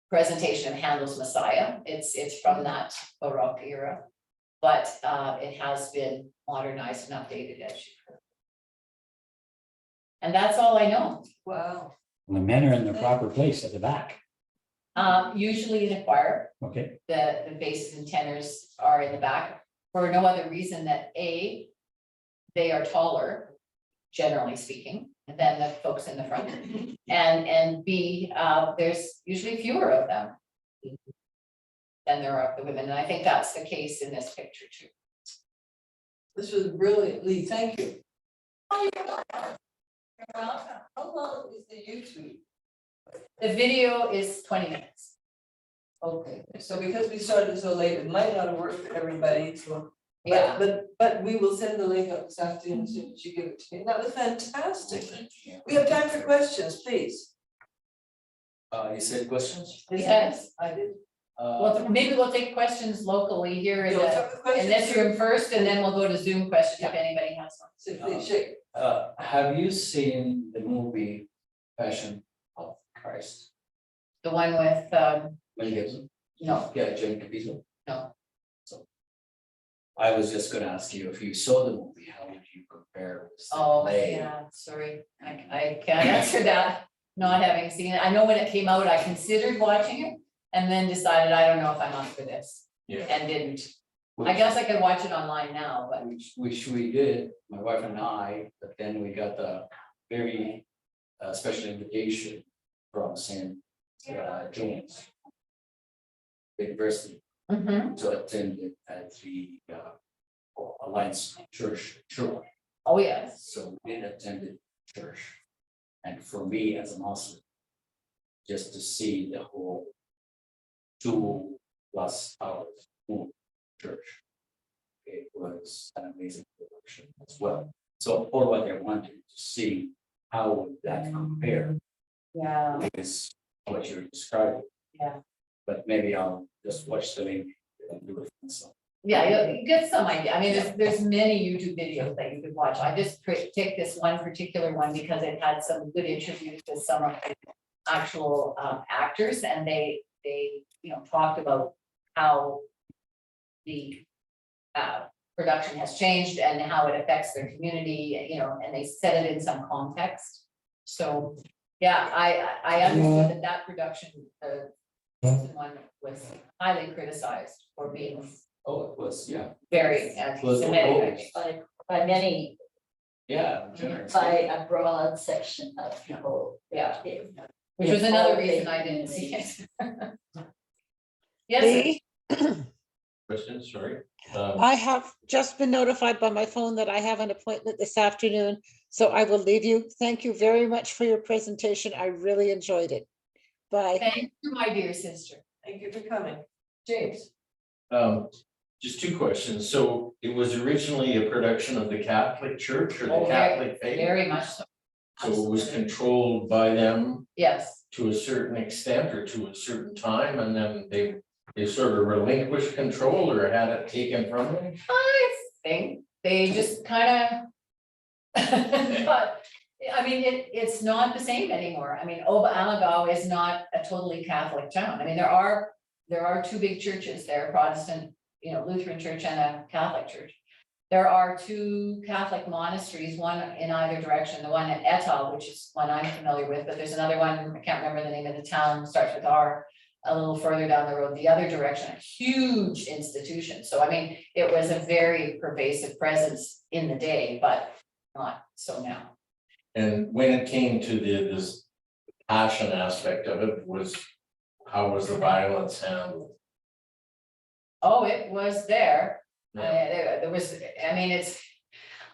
presentation of Handel's Messiah. It's from that Baroque era, but it has been modernized and updated, as you've heard. And that's all I know. Wow. The men are in the proper place at the back. Usually in a choir, Okay. the basses and tenors are in the back for no other reason that A, they are taller, generally speaking, than the folks in the front. And B, there's usually fewer of them than there are of the women. And I think that's the case in this picture too. This was brilliant, Lee, thank you. Oh, you're welcome. How long is the YouTube? The video is 20 minutes. Okay, so because we started so late, it might not have worked for everybody, so. Yeah. But we will send the link out this afternoon as soon as you give it to me. That was fantastic. We have time for questions, please. You said questions? Yes. I did. Well, maybe we'll take questions locally here in You'll the, start with questions. in this room first, and then we'll go to Zoom questions if anybody has one. So please shake. Have you seen the movie Passion of Christ? The one with, Mel Gibson? no, Yeah, Jim Caviezel. no. I was just gonna ask you, if you saw the movie, how would you compare with the Oh, play? yeah, sorry, I can't answer that, not having seen it. I know when it came out, I considered watching it and then decided, I don't know if I'm up for this, Yeah. and didn't. I guess I could watch it online now, but Which we did, my wife and I, but then we got the very special invitation from St. John's University mhm. to attend it at the Alliance Church, church. Oh, yes. So we attended church. And for me as a Muslim, just to see the whole 2+ hours full church. It was an amazing production as well. So for what I wanted to see, how would that compare Yeah, is what you're describing. yeah. But maybe I'll just watch the link and do it myself. Yeah, you get some idea. I mean, there's many YouTube videos that you could watch. I just take this one particular one because it had some good interviews with some of the actual actors, and they talked about how the production has changed and how it affects their community, and they set it in some context. So, yeah, I understood that production, the one was highly criticized for being Oh, it was, yeah. very Was anti-Semitic. By many, Yeah. generous. by a broad section of people. Yeah. Which was another reason I didn't see it. Yes, Lee, Question, sorry. I have just been notified by my phone that I have an appointment this afternoon, so I will leave you. Thank you very much for your presentation. I really enjoyed it. Bye. thank you, my dear sister. Thank you for coming. James. Just 2 questions. So it was originally a production of the Catholic Church or Oh, the Catholic faith? Very much so. So it was controlled by them Yes, to a certain extent or to a certain time, and then they sort of relinquished control or had it taken from them? I think they just kind of. But, I mean, it's not the same anymore. I mean, Oberammergau is not a totally Catholic town. I mean, there are 2 big churches there, Protestant, Lutheran church and a Catholic church. There are 2 Catholic monasteries, one in either direction, the one at Etal, which is one I'm familiar with, but there's another one, I can't remember the name of the town, starts with R, a little further down the road, the other direction, a huge institution. So, I mean, it was a very pervasive presence in the day, but not so now. And when it came to this passion aspect of it, how was the violence handled? Oh, it was there. Yeah. There was, I mean,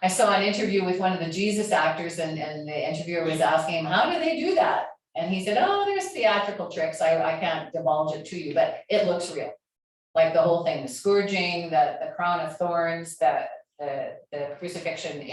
I saw an interview with one of the Jesus actors and the interviewer was asking him, how do they do that? And he said, oh, there's theatrical tricks. I can't divulge it to you, but it looks real. Like the whole thing, the scourging, the crown of thorns, the crucifixion,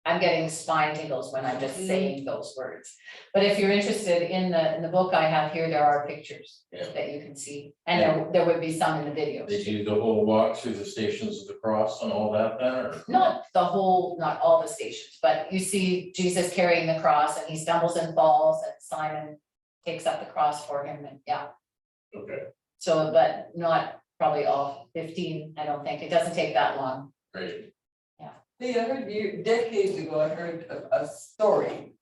I'm getting spine tingles when I'm just saying those words. But if you're interested in the book I have here, there are pictures Yeah. that you can see. And there would be some in the videos. Did you do the whole walk through the Stations of the Cross and all that then, or? Not all the stations, but you see Jesus carrying the cross and he stumbles and falls and Simon takes up the cross for him and yeah. Okay, So, but not probably all 15, I don't think. It doesn't take that long. great. Lee, I heard decades ago, I heard a story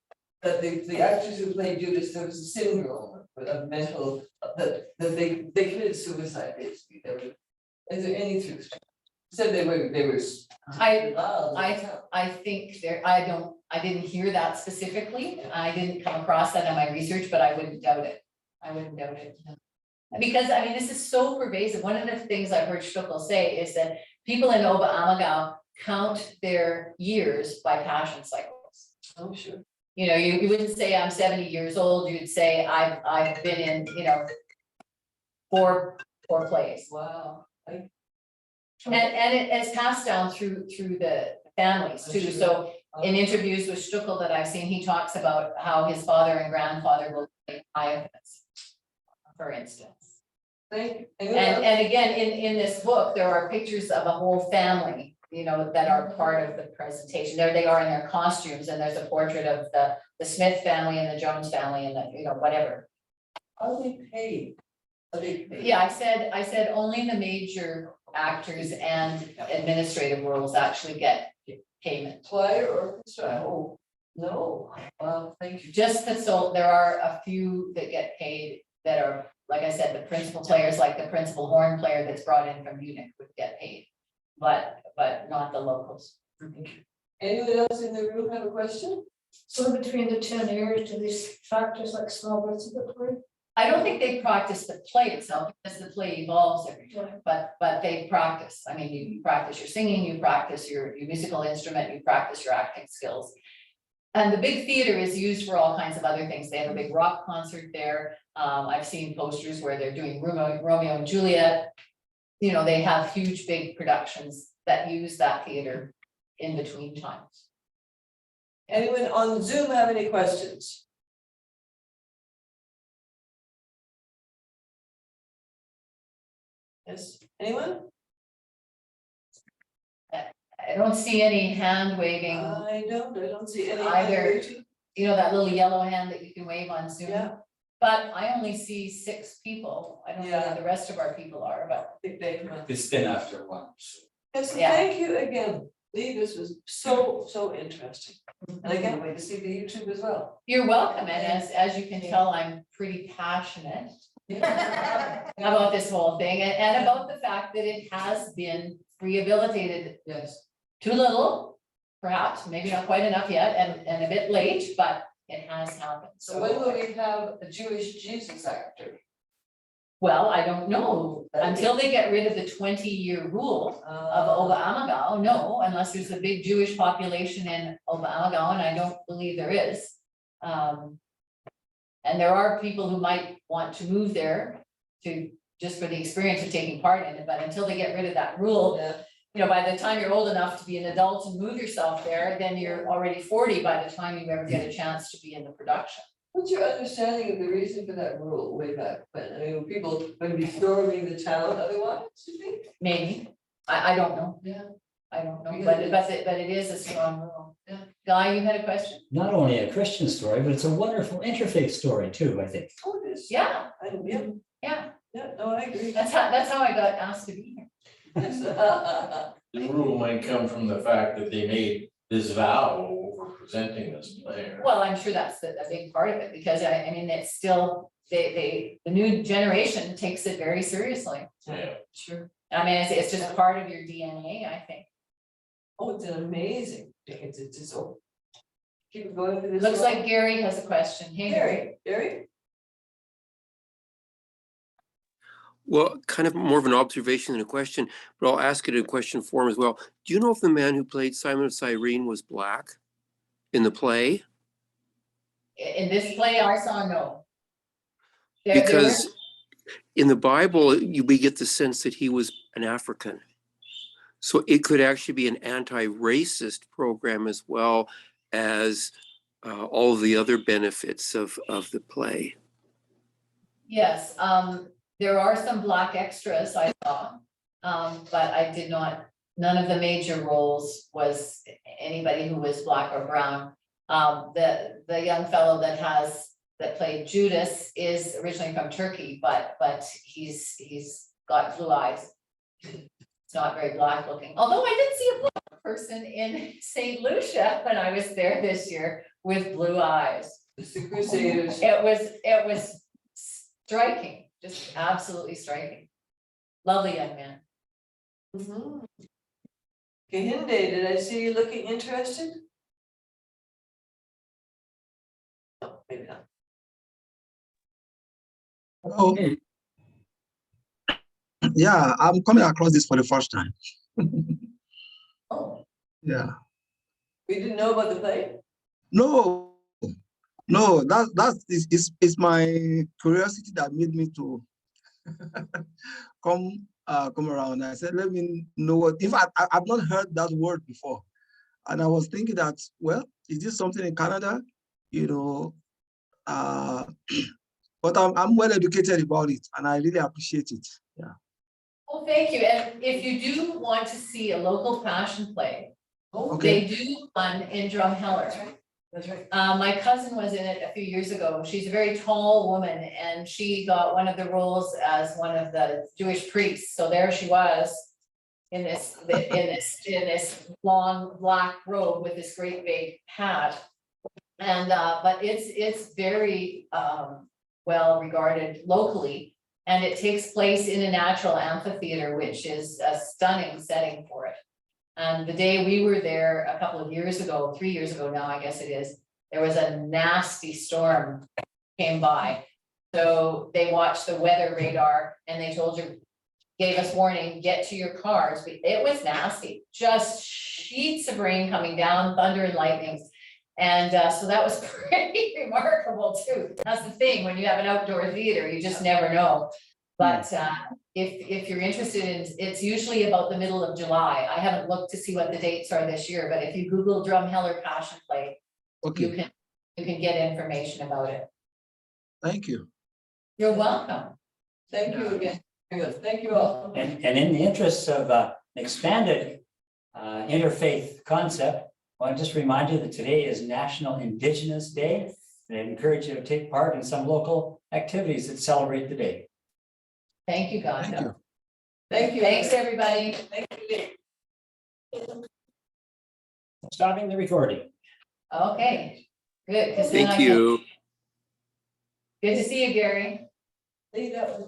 that the actors who played Judas, there was a syndrome of mental, that they committed suicide basically. Is there any truth? Said they were. I think I didn't hear that specifically. I didn't come across that in my research, but I wouldn't doubt it. Because I mean, this is so pervasive. One of the things I've heard Stückl say is that people in Oberammergau count their years by passion cycles. Oh, sure. You wouldn't say I'm 70 years old, you'd say I've been in, 4 plays. Wow. And it's passed down through the families too. So in interviews with Stückl that I've seen, he talks about how his father and grandfather will play Caiaphas, for instance. Thank you. And again, in this book, there are pictures of a whole family, that are part of the presentation. There they are in their costumes, and there's a portrait of the Smith family and the Jones family and the, whatever. Are they paid? Yeah, I said only the major actors and administrative roles actually get payment. Choir or orchestra? Oh, no. Wow, thank you. Just there are a few that get paid that are, like I said, the principal players, like the principal horn player that's brought in from Munich would get paid. But not the locals. Anyone else in the room have a question? So between the 10 years, do these factors like small bits of it work? I don't think they practice the play itself because the play evolves every time, but they practice. I mean, you practice your singing, you practice your musical instrument, you practice your acting skills. And the big theater is used for all kinds of other things. They have a big rock concert there. I've seen posters where they're doing Romeo and Juliet. You know, they have huge, big productions that use that theater in between times. Anyone on Zoom have any questions? Yes, anyone? I don't see any hand waving, I don't see any. Either. You know, that little yellow hand that you can wave on Zoom. Yeah. But I only see 6 people. I don't know Yeah. who the rest of our people are, but Big big one. It's been after lunch. Yes, Yeah. thank you again, Lee, this was so interesting. And I can't wait to see the YouTube as well. you're welcome. And as you can tell, I'm pretty passionate about this whole thing and about the fact that it has been rehabilitated. Yes. Too little, perhaps, maybe not quite enough yet, and a bit late, but it has happened. So when will we have a Jewish Jesus actor? Well, I don't know, until they get rid of the 20-year rule of Oberammergau, no, unless there's a big Jewish population in Oberammergau, and I don't believe there is. And there are people who might want to move there to, just for the experience of taking part in it, but until they get rid of that rule, Yeah. you know, by the time you're old enough to be an adult and move yourself there, then you're already 40 by the time you ever get a chance to be in the production. What's your understanding of the reason for that rule way back when? I mean, people would be storming the town otherwise, you think? Maybe, I don't know, Yeah. I don't know, Because but it is a strong rule. Yeah. Guy, you had a question? Not only a Christian story, but it's a wonderful interfaith story too, I think. Oh, it is. Yeah, Yeah, yeah, no, I agree. that's how I got asked to be here. The rule might come from the fact that they made this vow over presenting this player. Well, I'm sure that's a big part of it, because I mean, it's still, the new generation takes it very seriously. Yeah. Sure. I mean, it's just part of your DNA, I think. Oh, it's an amazing thing. It's so. Keep it going with this. Looks like Gary has a question. Hey, Gary. Gary? Well, kind of more of an observation than a question, but I'll ask it in question form as well. Do you know if the man who played Simon of Cyrene was black in the play? In this play I saw, no. Because in the Bible, we get the sense that he was an African. So it could actually be an anti-racist program as well as all of the other benefits of the play. Yes, there are some black extras I saw, but I did not, none of the major roles was anybody who was black or brown. The young fellow that played Judas is originally from Turkey, but he's got blue eyes. It's not very black looking, although I did see a black person in St. Lucia when I was there this year with blue eyes. It's the Crusaders. It was striking, just absolutely striking. Lovely young man. Mhm. Kehinde, did I see you looking interested? No, maybe not. Oh, yeah, I'm coming across this for the first time. Oh, Yeah. we didn't know about the play? No, it's my curiosity that made me to come around. I said, let me know what. In fact, I've not heard that word before, and I was thinking that, well, is this something in Canada? You know, but I'm well educated about it, and I really appreciate it. Yeah. Well, thank you. And if you do want to see a local passion play, Okay. they do one in Drumheller. That's right. My cousin was in it a few years ago. She's a very tall woman and she got one of the roles as one of the Jewish priests. So there she was in this long black robe with this great big hat. And but it's very well regarded locally, and it takes place in a natural amphitheater, which is a stunning setting for it. And the day we were there a couple of years ago, 3 years ago now, I guess it is, there was a nasty storm came by. So they watched the weather radar and they told you, gave us warning, get to your cars. It was nasty, just sheets of rain coming down, thunder and lightnings. And so that was pretty remarkable too. That's the thing, when you have an outdoor theater, you just never know. But if you're interested in, it's usually about the middle of July. I haven't looked to see what the dates are this year, but if you Google Drumheller Passion Play, Okay, you can get information about it. thank you. You're welcome. Thank you again. Very good. Thank you all. And in the interests of expanded interfaith concept, I want to just remind you that today is National Indigenous Day. And I encourage you to take part in some local activities that celebrate the day. Thank you, Thank God. you. Thank you. Thanks, everybody. Thank you. Stopping the recording. Okay, good. 'Cause then I Thank can- you. Good to see you, Gary. Lee, that was